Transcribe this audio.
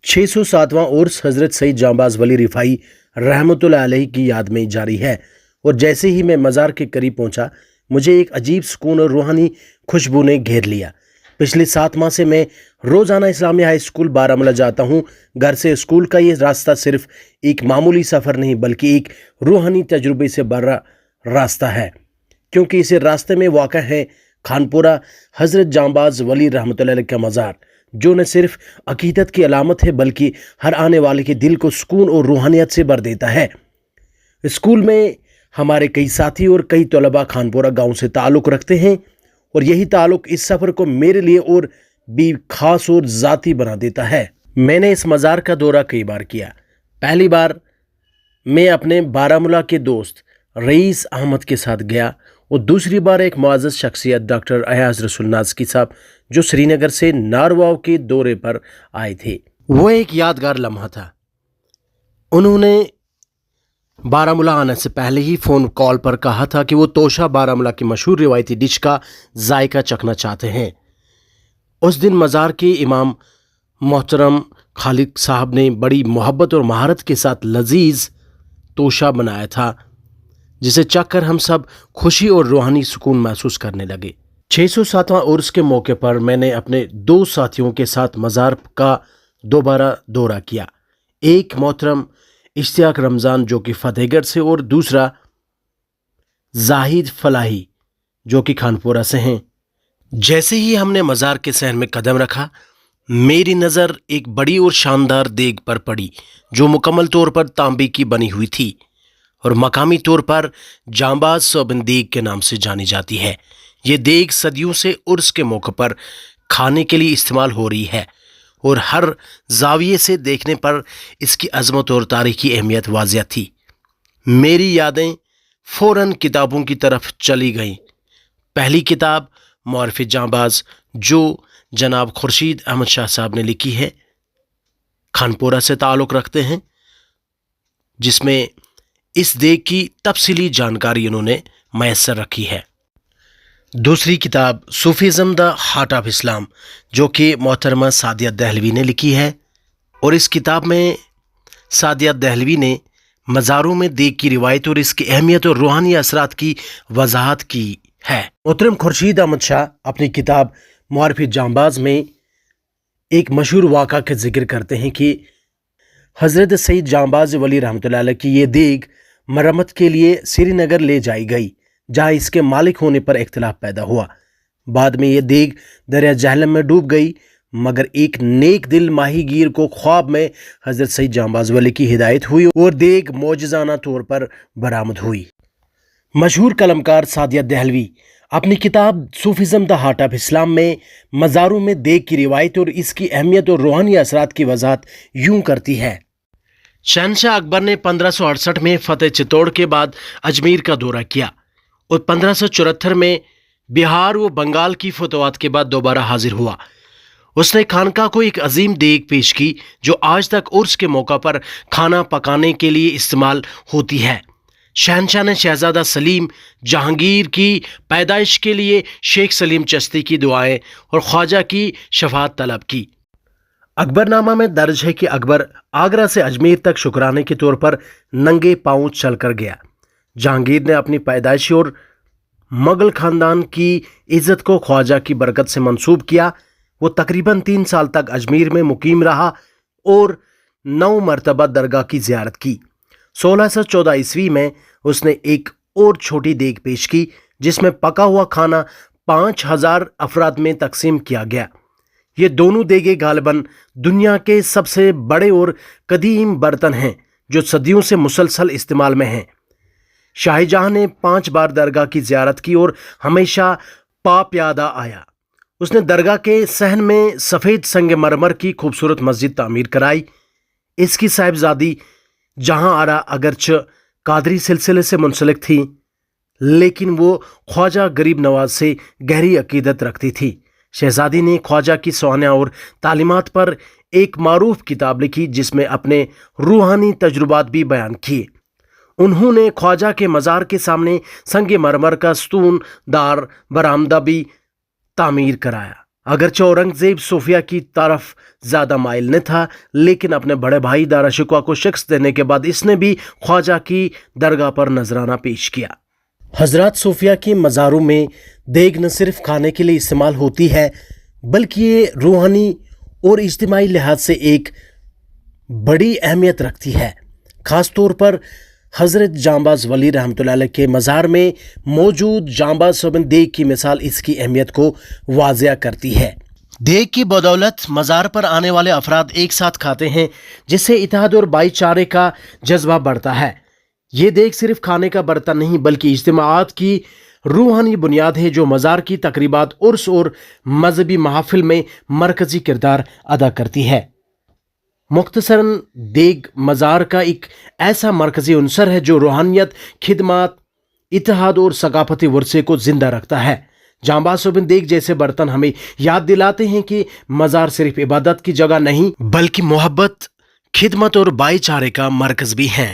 607वां उर्स हज़रत सईद जांबाज वली रिफाई रहमतुल्लाह अलैह की याद में जारी है और जैसे ही मैं मज़ार के करीब पहुंचा, मुझे एक अजीब सुकून और रूहानी खुशबू ने घेर लिया। पिछले 7 माह से मैं रोज़ाना इस्लामी हाई स्कूल बारामूला जाता हूँ। घर से स्कूल का ये रास्ता सिर्फ एक मामूली सफ़र नहीं बल्कि एक रूहानी तजुर्बे से भरा रास्ता है, क्योंकि इस रास्ते में वाक़ा है खानपुरा हज़रत जांबाज वली रहमतुल्लाह अलैह का मज़ार, जो न सिर्फ अकीदत की अलामत है बल्कि हर आने वाले के दिल को सुकून और रूहानियत से भर देता है। स्कूल में हमारे कई साथी और कई तलबा खानपुरा गांव से ताल्लुक़ रखते हैं और यही ताल्लुक़ इस सफ़र को मेरे लिए और भी ख़ास और ज़ाती बना देता है। मैंने इस मज़ार का दौरा कई बार किया। पहली बार मैं अपने बारामूला के दोस्त रईस अहमद के साथ गया और दूसरी बार एक मुअज़्ज़ज़ शख्सियत डॉक्टर अयाज़ रसूल नाज़की साहब, जो श्रीनगर से नारवाव के दौरे पर आए थे। वो एक यादगार लम्हा था। उन्होंने बारामूला आने से पहले ही फ़ोन कॉल पर कहा था कि वो तोशा बारामूला की मशहूर रिवायती डिश का जायका चखना चाहते हैं। उस दिन मज़ार के इमाम मोहतरम खालिद साहब ने बड़ी मोहब्बत और महारत के साथ लजीज तोशा बनाया था, जिसे चखकर हम सब खुशी और रूहानी सुकून महसूस करने लगे। 607वां उर्स के मौके पर मैंने अपने 2 साथियों के साथ मज़ार का दोबारा दौरा किया। एक मोहतरम इश्तियाक रमज़ान जो कि फतेहगढ़ से और दूसरा जाहिद फलाही जो कि खानपुरा से हैं। जैसे ही हमने मज़ार के सहन में कदम रखा, मेरी नज़र एक बड़ी और शानदार देग पर पड़ी जो मुकम्मल तौर पर तांबे की बनी हुई थी और मकामी तौर पर जांबाज सोबन देग के नाम से जानी जाती है। ये देग सदियों से उर्स के मौके पर खाने के लिए इस्तेमाल हो रही है और हर जाविये से देखने पर इसकी अज़मत और तारीख़ी अहमियत वाज़िह थी। मेरी यादें फ़ौरन किताबों की तरफ चली गईं। पहली किताब मौरिफ़ जांबाज, जो जनाब खुर्शीद अहमद शाह साहब ने लिखी है, खानपुरा से ताल्लुक़ रखते हैं, जिसमें इस देग की तफसीली जानकारी उन्होंने मैसर रखी है। दूसरी किताब Sufism the heart of Islam, जो कि मोहतरमा सादिया दहलवी ने लिखी है और इस किताब में सादिया दहलवी ने मज़ारों में देग की रिवायत और इसकी अहमियत और रूहानी असरात की वजाहत की है। मोहतरम खुर्शीद अहमद शाह अपनी किताब मौरिफ़ जांबाज में एक मशहूर वाक़ा का जिक्र करते हैं कि हज़रत सईद जांबाज वली रहमतुल्लाह अलैह की ये देग मरम्मत के लिए श्रीनगर ले जाई गई, जहाँ इसके मालिक होने पर इख्तिलाफ पैदा हुआ। बाद में ये देग दरिया जहलम में डूब गई, मगर एक नेक दिल माहीगीर को ख्वाब में हज़रत सईद जांबाज वली की हिदायत हुई और देग मौजज़ाना तौर पर बरामद हुई। मशहूर कलमकार सादिया दहलवी अपनी किताब Sufism the heart of Islam में मज़ारों में देग की रिवायत और इसकी अहमियत और रूहानी असरात की वजाहत यूं करती है। शहनशाह अकबर ने 1568 में फतेह चित्तौड़ के बाद अजमेर का दौरा किया और 1574 में बिहार व बंगाल की फतवात के बाद दोबारा हाजिर हुआ। उसने खानका को एक अजीम देग पेश की जो आज तक उर्स के मौका पर खाना पकाने के लिए इस्तेमाल होती है। शहनशाह ने शहजादा सलीम जहांगीर की पैदाइश के लिए शेख सलीम चिश्ती की दुआएं और ख्वाजा की शफाअत तलब की। अकबरनामा में दर्ज है कि अकबर आगरा से अजमेर तक शुक्राने के तौर पर नंगे पांव चलकर गया। जहांगीर ने अपनी पैदाइश और मुगल खानदान की इज्जत को ख्वाजा की बरकत से मंसूब किया। वो तकरीबन 3 साल तक अजमेर में मुकीम रहा और 9 मरतबा दरगाह की ज़ियारत की। 1614 ईस्वी में उसने एक और छोटी देग पेश की जिसमें पका हुआ खाना 5000 अफराद में तकसीम किया गया। ये दोनों देगें गालिबन दुनिया के सबसे बड़े और कदीम बर्तन हैं जो सदियों से मुसलसल इस्तेमाल में हैं। शाहजहां ने 5 बार दरगाह की ज़ियारत की और हमेशा पाप्यादा आया। उसने दरगाह के सहन में सफ़ेद संगमरमर की खूबसूरत मस्जिद तामीर कराई। इसकी साहिबजादी जहां आरा अगरच कादरी सिलसिले से मुंसलिक थी, लेकिन वो ख्वाजा गरीब नवाज से गहरी अकीदत रखती थी। शहजादी ने ख्वाजा की सवानिया और तालीमात पर एक मारूफ किताब लिखी जिसमें अपने रूहानी तजुर्बात भी बयान किए। उन्होंने ख्वाजा के मज़ार के सामने संग मरमर का स्तून दार बरामदा भी तामीर कराया। अगरचे औरंगजेब सोफिया की तरफ ज्यादा माइल न था, लेकिन अपने बड़े भाई दारा शिकवा को शिकस्त देने के बाद इसने भी ख्वाजा की दरगाह पर नजराना पेश किया। हजरत सोफिया की मज़ारों में देग न सिर्फ खाने के लिए इस्तेमाल होती है, बल्कि ये रूहानी और इज्तिमाई लिहाज से एक बड़ी अहमियत रखती है। ख़ास तौर पर हज़रत जांबाज वली रहमतुल्लाह अलैह के मज़ार में मौजूद जांबाज सोबिन देग की मिसाल इसकी अहमियत को वाज़िया करती है। देग की बदौलत मज़ार पर आने वाले अफराद एक साथ खाते हैं, जिससे इत्तेहाद और भाईचारे का जज्बा बढ़ता है। ये देग सिर्फ खाने का बर्तन नहीं, बल्कि इज्तिमाआत की रूहानी बुनियाद है, जो मज़ार की तकरीबात, उर्स और मजहबी महफिल में मरकज़ी किरदार अदा करती है। मुख्तसरन देग मज़ार का एक ऐसा मरकज़ी उनसर है जो रूहानियत, खिदमत, इत्तेहाद और सकाफती वर्से को जिंदा रखता है। जांबाज सोबिन देग जैसे बर्तन हमें याद दिलाते हैं कि मज़ार सिर्फ इबादत की जगह नहीं, बल्कि मोहब्बत, खिदमत और भाईचारे का मरकज़ भी है।